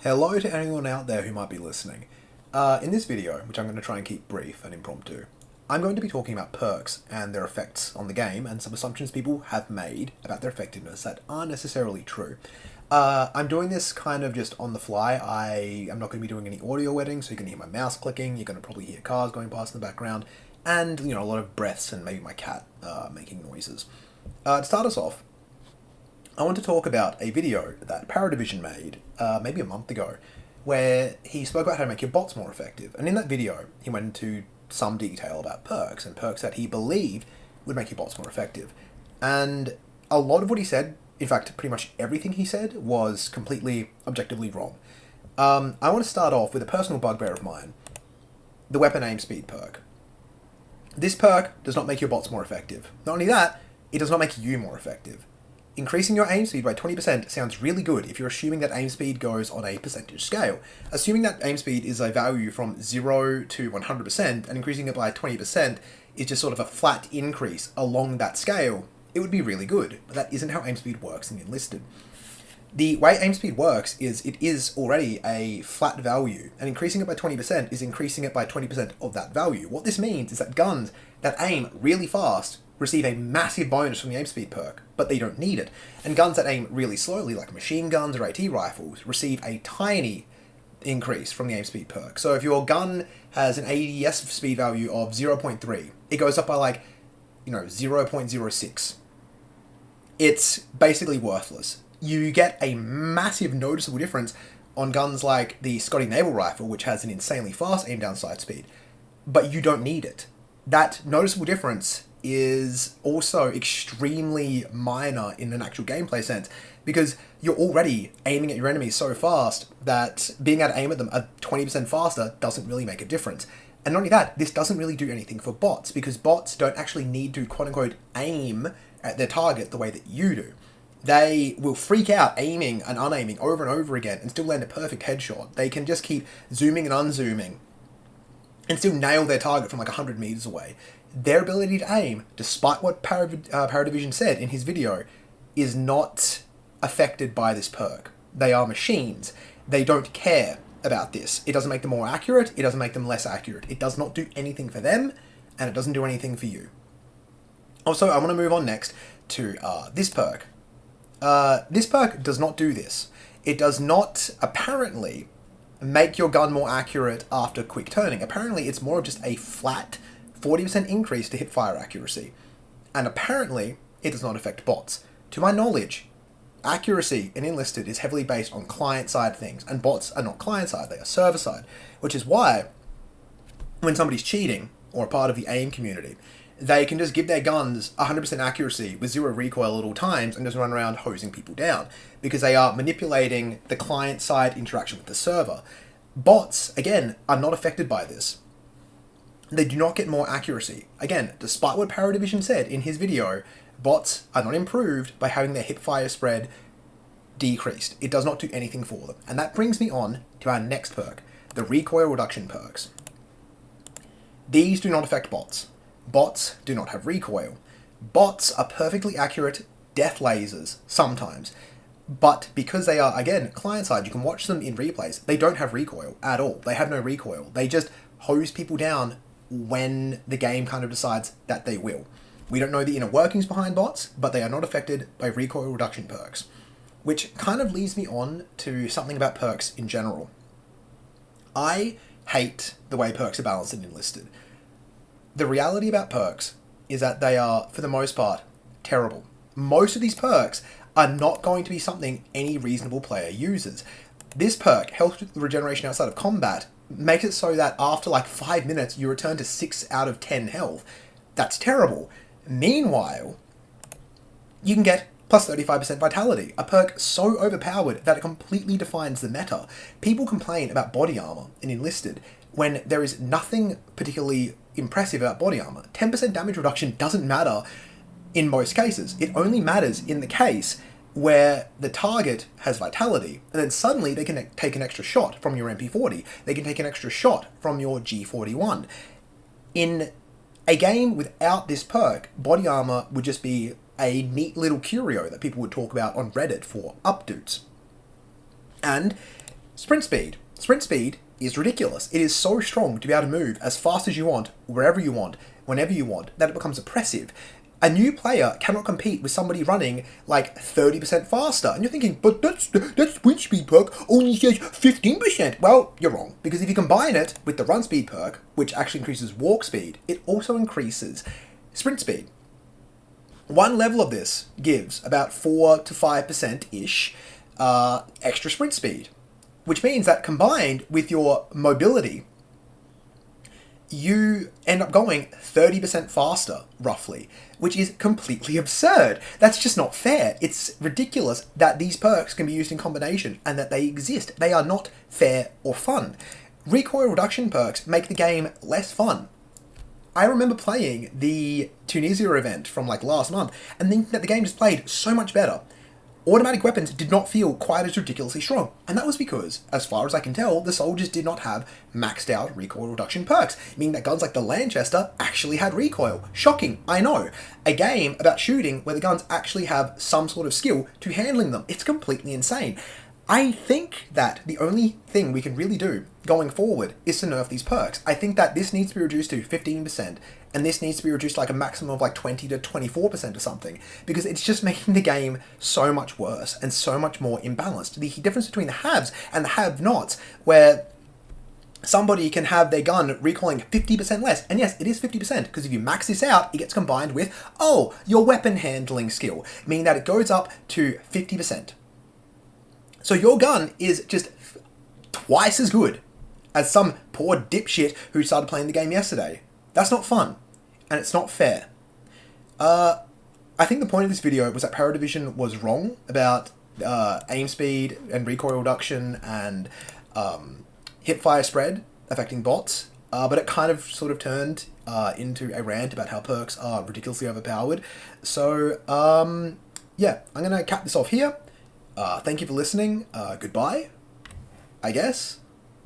Hello to anyone out there who might be listening. In this video, which I'm going to try and keep brief and impromptu, I'm going to be talking about perks and their effects on the game and some assumptions people have made about their effectiveness that aren't necessarily true. I'm doing this kind of just on the fly. I am not going to be doing any audio editing, so you're going to hear my mouse clicking, you're going to probably hear cars going past in the background, and, a lot of breaths and maybe my cat making noises. To start us off, I want to talk about a video that Paradivision made maybe a month ago, where he spoke about how to make your bots more effective. And in that video, he went into some detail about perks and perks that he believed would make your bots more effective. And a lot of what he said, in fact, pretty much everything he said, was completely objectively wrong. I want to start off with a personal bugbear of mine, the weapon aim speed perk. This perk does not make your bots more effective. Not only that, it does not make you more effective. Increasing your aim speed by 20% sounds really good if you're assuming that aim speed goes on a percentage scale. Assuming that aim speed is a value from 0 to 100% and increasing it by 20% is just sort of a flat increase along that scale, it would be really good. But that isn't how aim speed works in Enlisted. The way aim speed works is it is already a flat value, and increasing it by 20% is increasing it by 20% of that value. What this means is that guns that aim really fast receive a massive bonus from the aim speed perk, but they don't need it. And guns that aim really slowly, like machine guns or AT rifles, receive a tiny increase from the aim speed perk. So if your gun has an ADS speed value of 0.3, it goes up by 0.06. It's basically worthless. You get a massive noticeable difference on guns like the Scotty Naval Rifle, which has an insanely fast aim down sight speed, but you don't need it. That noticeable difference is also extremely minor in an actual gameplay sense, because you're already aiming at your enemies so fast that being able to aim at them at 20% faster doesn't really make a difference. And not only that, this doesn't really do anything for bots, because bots don't actually need to quote-unquote aim at their target the way that you do. They will freak out aiming and unaiming over and over again and still land a perfect headshot. They can just keep zooming and unzooming and still nail their target from 100 meters away. Their ability to aim, despite what Paradivision said in his video, is not affected by this perk. They are machines. They don't care about this. It doesn't make them more accurate. It doesn't make them less accurate. It does not do anything for them, and it doesn't do anything for you. Also, I want to move on next to this perk. This perk does not do this. It does not, apparently, make your gun more accurate after quick turning. Apparently, it's more of just a flat 40% increase to hip fire accuracy. And apparently, it does not affect bots. To my knowledge, accuracy in Enlisted is heavily based on client-side things, and bots are not client-side, they are server-side, which is why when somebody's cheating, or a part of the AIM community, they can just give their guns 100% accuracy with 0 recoil at all times and just run around hosing people down, because they are manipulating the client-side interaction with the server. Bots, again, are not affected by this. They do not get more accuracy. Again, despite what Paradivision said in his video, bots are not improved by having their hipfire spread decreased. It does not do anything for them. And that brings me on to our next perk, the recoil reduction perks. These do not affect bots. Bots do not have recoil. Bots are perfectly accurate death lasers sometimes. But because they are, again, client-side, you can watch them in replays, they don't have recoil at all. They have no recoil. They just hose people down when the game kind of decides that they will. We don't know the inner workings behind bots, but they are not affected by recoil reduction perks. Which kind of leads me on to something about perks in general. I hate the way perks are balanced in Enlisted. The reality about perks is that they are, for the most part, terrible. Most of these perks are not going to be something any reasonable player uses. This perk, health regeneration outside of combat, makes it so that after 5 minutes you return to 6 out of 10 health. That's terrible. Meanwhile, you can get plus 35% vitality, a perk so overpowered that it completely defines the meta. People complain about body armor in Enlisted when there is nothing particularly impressive about body armor. 10% damage reduction doesn't matter in most cases. It only matters in the case where the target has vitality, and then suddenly they can take an extra shot from your MP40. They can take an extra shot from your G41. In a game without this perk, body armor would just be a neat little curio that people would talk about on Reddit for updates. And Sprint speed. Sprint speed is ridiculous. It is so strong to be able to move as fast as you want, wherever you want, whenever you want, that it becomes oppressive. A new player cannot compete with somebody running like 30% faster. And you're thinking, but that sprint speed perk only says 15%. Well, you're wrong. Because if you combine it with the run speed perk, which actually increases walk speed, it also increases sprint speed. One level of this gives about 4 to 5%-ish extra sprint speed. Which means that combined with your mobility, you end up going 30% faster, roughly, which is completely absurd. That's just not fair. It's ridiculous that these perks can be used in combination and that they exist. They are not fair or fun. Recoil reduction perks make the game less fun. I remember playing the Tunisia event from like last month and thinking that the game just played so much better. Automatic weapons did not feel quite as ridiculously strong, and that was because, as far as I can tell, the soldiers did not have maxed out recoil reduction perks, meaning that guns like the Lanchester actually had recoil. Shocking, I know. A game about shooting where the guns actually have some sort of skill to handling them. It's completely insane. I think that the only thing we can really do going forward is to nerf these perks. I think that this needs to be reduced to 15%, and this needs to be reduced like a maximum of like 20 to 24% or something, because it's just making the game so much worse and so much more imbalanced. The difference between the haves and the have-nots, where somebody can have their gun recoiling 50% less. And yes, it is 50%, because if you max this out, it gets combined with, your weapon handling skill, meaning that it goes up to 50%. So your gun is just twice as good as some poor dipshit who started playing the game yesterday. That's not fun, and it's not fair. I think the point of this video was that Paradivision was wrong about aim speed and recoil reduction and hipfire spread affecting bots, but it kind of sort of turned into a rant about how perks are ridiculously overpowered. So, yeah, I'm going to cap this off here. Thank you for listening. Goodbye, I guess.